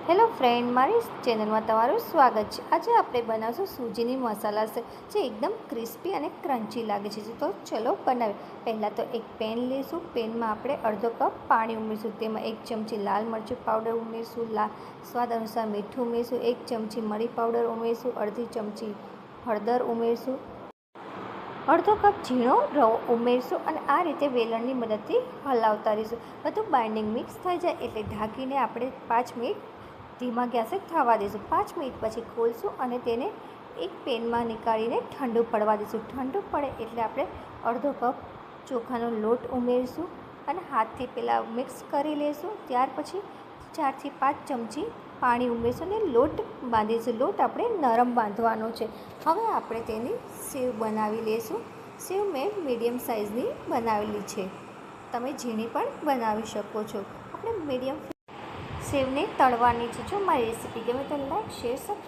Hello friend, મારી ચેનલમાં તમારું સ્વાગત છે। આજે આપણે બનાવશું સૂજીની મસાલા સેવ, જે એકદમ ક્રિસ્પી અને ક્રન્ચી લાગે છે। તો ચલો બનાવીએ। પહેલાં તો એક પેન લઈશું। પેનમાં આપણે અડધો કપ પાણી ઉમેરીશું। તેમાં 1 ચમચી લાલ મરચું પાવડર ઉમેરીશું, સ્વાદ અનુસાર મીઠું ઉમેરીશું, 1 ચમચી મરી પાવડર ઉમેરીશું, અડધી ચમચી હળદર ઉમેરીશું, અડધો કપ ઝીણો રવો ઉમેરીશું અને આ રીતે વેલણની મદદથી હલાવતા રહીશું। બધું બાઇન્ડિંગ મિક્સ થઈ જાય એટલે ઢાંકીને આપણે 5 મિનિટ ધીમા ગેસે થવા દઈશું। 5 મિનિટ પછી ખોલશું અને તેને એક પેનમાં નીકાળીને ઠંડુ પડવા દઈશું। ઠંડુ પડે એટલે આપણે અડધો કપ ચોખાનો લોટ ઉમેરીશું અને હાથથી પહેલાં મિક્સ કરી લઈશું। ત્યાર પછી 4 થી 5 ચમચી પાણી ઉમેરીશું અને લોટ બાંધીશું। લોટ આપણે નરમ બાંધવાનો છે। હવે આપણે તેની સેવ બનાવી લઈશું। સેવ મેં મીડિયમ સાઇઝની બનાવેલી છે, તમે ઝીણી પણ બનાવી શકો છો। આપણે મીડિયમ સેવને તળવાની છે। જો મારી રેસીપી ગમે તો લાઈક, શેર, સબસ્ક્રાઈબ